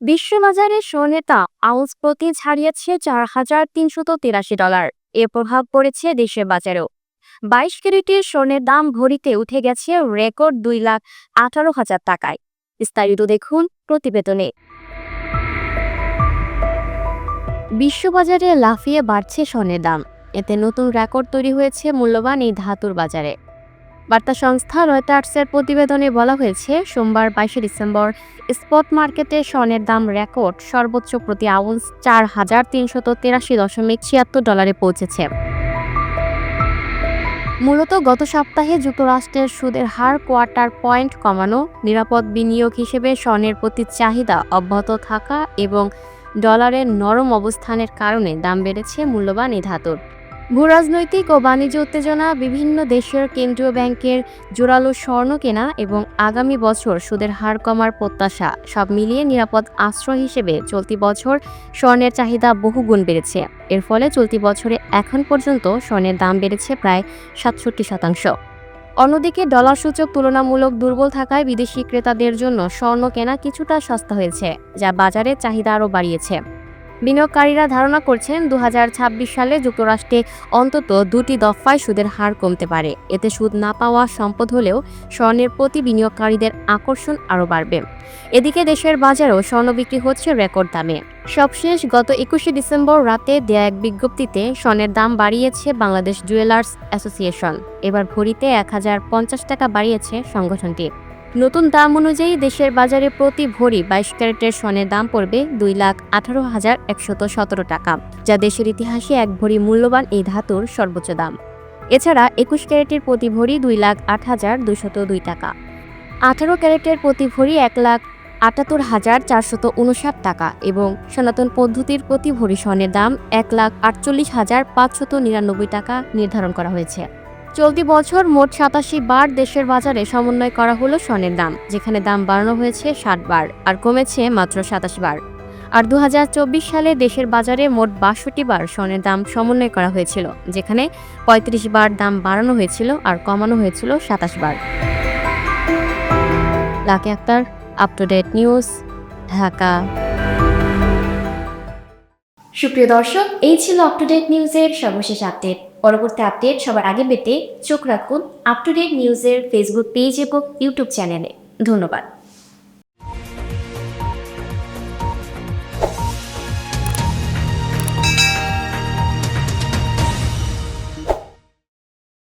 বিশ্ববাজারে স্বর্ণের দাম আউন্স প্রতি ছাড়িয়েছে $4,383। এর প্রভাব পড়েছে দেশের বাজারেও। 22 ক্যারেটের স্বর্ণের দাম ভরিতে উঠে গেছে রেকর্ড 2,18,000 টাকায়। বিস্তারিত দেখুন প্রতিবেদনে। বিশ্ববাজারে লাফিয়ে বাড়ছে স্বর্ণের দাম, এতে নতুন রেকর্ড তৈরি হয়েছে মূল্যবান এই ধাতুর বাজারে। বার্তা সংস্থা রয়টার্সের প্রতিবেদনে বলা হয়েছে, সোমবার 22 ডিসেম্বর স্পট মার্কেটে স্বর্ণের দাম রেকর্ড সর্বোচ্চ প্রতি আউন্স $4,383.76 পৌঁছেছে। মূলত গত সপ্তাহে যুক্তরাষ্ট্রের সুদের হার কোয়ার্টার পয়েন্ট কমানো, নিরাপদ বিনিয়োগ হিসেবে স্বর্ণের প্রতি চাহিদা অব্যাহত থাকা এবং ডলারের নরম অবস্থানের কারণে দাম বেড়েছে মূল্যবান এই ধাতুর। ভূরাজনৈতিক ও বাণিজ্য উত্তেজনা, বিভিন্ন দেশের কেন্দ্রীয় ব্যাংকের জোরালো স্বর্ণ কেনা এবং আগামী বছর সুদের হার কমার প্রত্যাশা সব মিলিয়ে নিরাপদ আশ্রয় হিসেবে চলতি বছর স্বর্ণের চাহিদা বহুগুণ বেড়েছে। এর ফলে চলতি বছরে এখন পর্যন্ত স্বর্ণের দাম বেড়েছে প্রায় 67%। অন্যদিকে ডলার সূচক তুলনামূলক দুর্বল থাকায় বিদেশি ক্রেতাদের জন্য স্বর্ণ কেনা কিছুটা সস্তা হয়েছে, যা বাজারে চাহিদা আরও বাড়িয়েছে। বিনিয়োগকারীরা ধারণা করছেন 2026 সালে যুক্তরাষ্ট্রে অন্তত 2টি দফায় সুদের হার কমতে পারে। এতে সুদ না পাওয়া সম্পদ হলেও স্বর্ণের প্রতি বিনিয়োগকারীদের আকর্ষণ আরও বাড়বে। এদিকে দেশের বাজারেও স্বর্ণ বিক্রি হচ্ছে রেকর্ড দামে। সবশেষ গত 21 ডিসেম্বর রাতে দেয়া এক বিজ্ঞপ্তিতে স্বর্ণের দাম বাড়িয়েছে বাংলাদেশ জুয়েলার্স অ্যাসোসিয়েশন। এবার ভরিতে 1,050 টাকা বাড়িয়েছে সংগঠনটি। নতুন দাম অনুযায়ী দেশের বাজারে প্রতি ভরি 22 ক্যারেটের স্বর্ণের দাম পড়বে $2,18,117 টাকা, যা দেশের ইতিহাসে এক ভরি মূল্যবান এই ধাতুর সর্বোচ্চ দাম। এছাড়া 21 ক্যারেটের প্রতি ভরি $2,08,202 টাকা, 18 ক্যারেটের প্রতি ভরি $1,78,459 টাকা এবং সনাতন পদ্ধতির প্রতি ভরি স্বর্ণের দাম $1,48,599 টাকা নির্ধারণ করা হয়েছে। চলতি বছর মোট 87 বার দেশের বাজারে সমন্বয় করা হলো স্বর্ণের দাম, যেখানে দাম বাড়ানো হয়েছে 60 বার আর কমেছে মাত্র 27 বার। আর 2024 সালে দেশের বাজারে মোট 62 বার স্বর্ণের দাম সমন্বয় করা হয়েছিল, যেখানে 35 বার দাম বাড়ানো হয়েছিল আর কমানো হয়েছিল 27 বার। Lucky Akter, up to date news, Dhaka. সুপ্রিয় দর্শক, এই ছিল আপ টু ডেট নিউজের সর্বশেষ আপডেট। পরবর্তী আপডেট সবার আগে পেতে চোখ রাখুন আপ টু ডেট নিউজের ফেসবুক পেজ এবং ইউটিউব চ্যানেলে। ধন্যবাদ।